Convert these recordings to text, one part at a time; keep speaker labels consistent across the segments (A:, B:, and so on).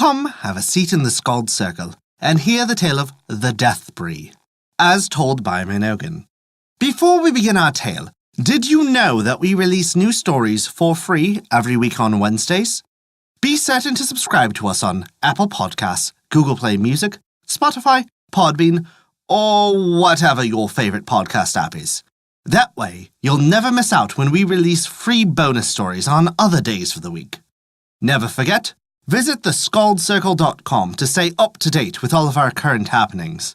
A: Come, have a seat in the Skald circle, and hear the tale of the Death Bree, as told by Mynogan. Before we begin our tale, did you know that we release new stories for free every week on Wednesdays? Be certain to subscribe to us on Apple Podcasts, Google Play Music, Spotify, Podbean, or whatever your favorite podcast app is. That way, you'll never miss out when we release free bonus stories on other days of the week. Never forget, visit thescaldcircle.com to stay up to date with all of our current happenings,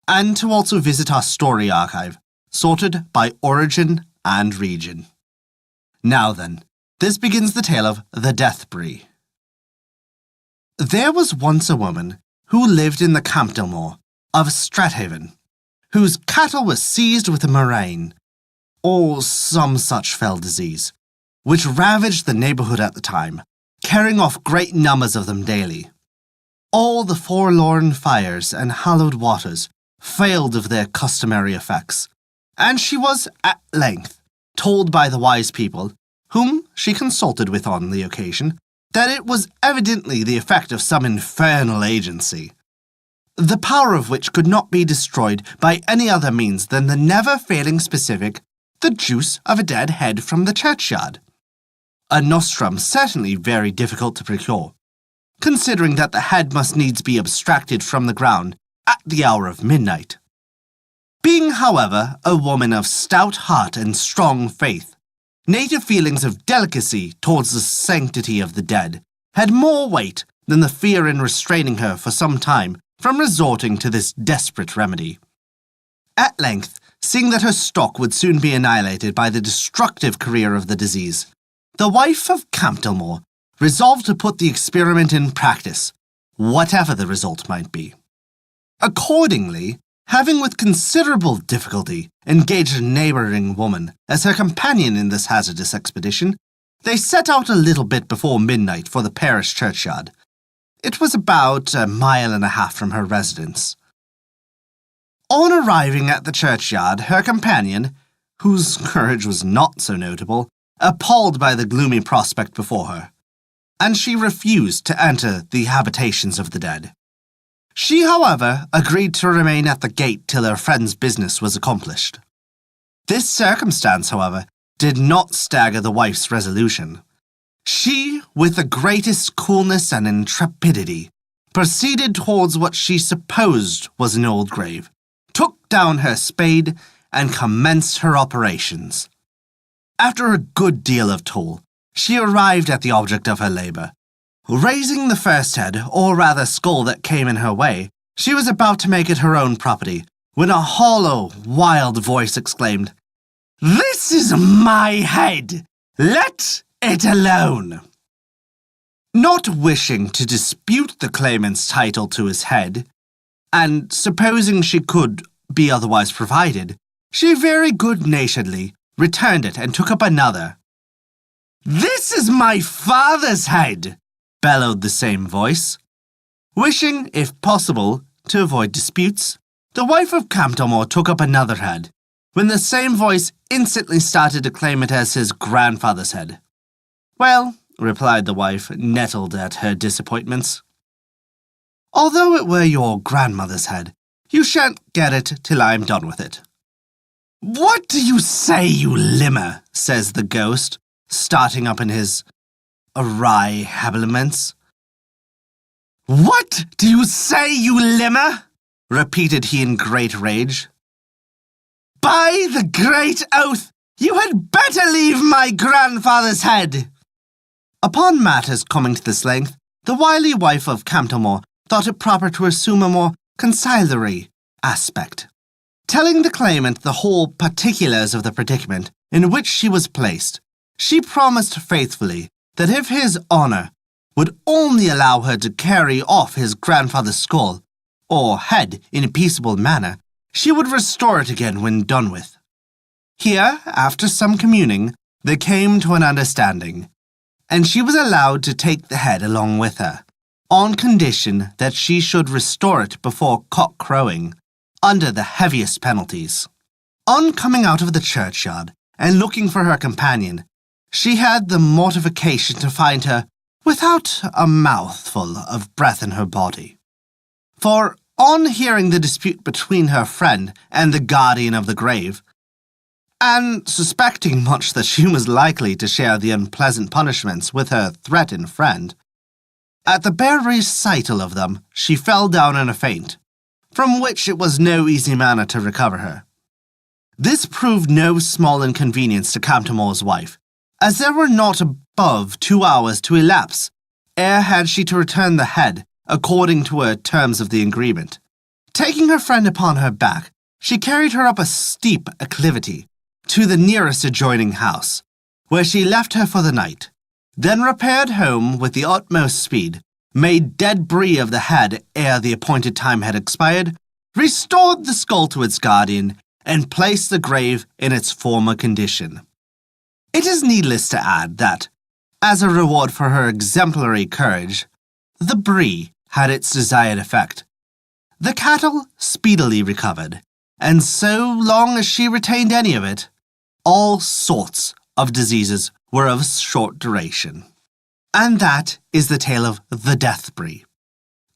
A: and to also visit our story archive, sorted by origin and region. Now then, this begins the tale of the Death Bree. There was once a woman who lived in the Campdellmore of Strathaven, whose cattle were seized with a murrain, or some such fell disease, which ravaged the neighbourhood at the time, carrying off great numbers of them daily. All the forlorn fires and hallowed waters failed of their customary effects, and she was, at length, told by the wise people, whom she consulted with on the occasion, that it was evidently the effect of some infernal agency, the power of which could not be destroyed by any other means than the never-failing specific, the juice of a dead head from the churchyard. A nostrum certainly very difficult to procure, considering that the head must needs be abstracted from the ground at the hour of midnight. Being, however, a woman of stout heart and strong faith, native feelings of delicacy towards the sanctity of the dead had more weight than the fear in restraining her for some time from resorting to this desperate remedy. At length, seeing that her stock would soon be annihilated by the destructive career of the disease, the wife of Campdellmore resolved to put the experiment in practice, whatever the result might be. Accordingly, having with considerable difficulty engaged a neighbouring woman as her companion in this hazardous expedition, they set out a little bit before midnight for the parish churchyard. It was about 1.5 miles from her residence. On arriving at the churchyard, her companion, whose courage was not so notable, appalled by the gloomy prospect before her, and she refused to enter the habitations of the dead. She, however, agreed to remain at the gate till her friend's business was accomplished. This circumstance, however, did not stagger the wife's resolution. She, with the greatest coolness and intrepidity, proceeded towards what she supposed was an old grave, took down her spade, and commenced her operations. After a good deal of toil, she arrived at the object of her labour. Raising the first head, or rather skull that came in her way, she was about to make it her own property, when a hollow, wild voice exclaimed, "This is my head! Let it alone!" Not wishing to dispute the claimant's title to his head, and supposing she could be otherwise provided, she very good-naturedly returned it and took up another. "This is my father's head!" bellowed the same voice. Wishing, if possible, to avoid disputes, the wife of Campdellmore took up another head, when the same voice instantly started to claim it as his grandfather's head. "Well," replied the wife, nettled at her disappointments, "although it were your grandmother's head, you shan't get it till I am done with it." "What do you say, you limmer?" says the ghost, starting up in his awry habiliments. "What do you say, you limmer?" repeated he in great rage. "By the great oath, you had better leave my grandfather's head." Upon matters coming to this length, the wily wife of Campdellmore thought it proper to assume a more conciliatory aspect. Telling the claimant the whole particulars of the predicament in which she was placed, she promised faithfully that if his honour would only allow her to carry off his grandfather's skull, or head, in a peaceable manner, she would restore it again when done with. Here, after some communing, they came to an understanding, and she was allowed to take the head along with her, on condition that she should restore it before cock-crowing, under the heaviest penalties. On coming out of the churchyard and looking for her companion, she had the mortification to find her without a mouthful of breath in her body. For on hearing the dispute between her friend and the guardian of the grave, and suspecting much that she was likely to share the unpleasant punishments with her threatened friend, at the bare recital of them she fell down in a faint, from which it was no easy matter to recover her. This proved no small inconvenience to Camptamore's wife, as there were not above 2 hours to elapse ere had she to return the head according to her terms of the agreement. Taking her friend upon her back, she carried her up a steep acclivity to the nearest adjoining house, where she left her for the night, then repaired home with the utmost speed, made Death Bree of the head ere the appointed time had expired, restored the skull to its guardian, and placed the grave in its former condition. It is needless to add that, as a reward for her exemplary courage, the Bree had its desired effect. The cattle speedily recovered, and so long as she retained any of it, all sorts of diseases were of short duration. And that is the tale of the Death Bree.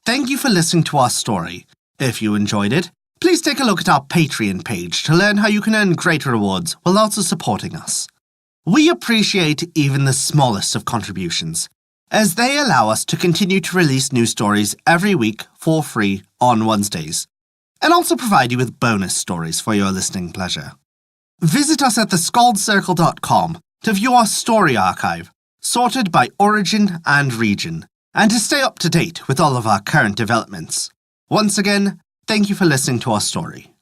A: Thank you for listening to our story. If you enjoyed it, please take a look at our Patreon page to learn how you can earn greater rewards while also supporting us. We appreciate even the smallest of contributions, as they allow us to continue to release new stories every week for free on Wednesdays, and also provide you with bonus stories for your listening pleasure. Visit us at thescaldcircle.com to view our story archive, sorted by origin and region, and to stay up to date with all of our current developments. Once again, thank you for listening to our story.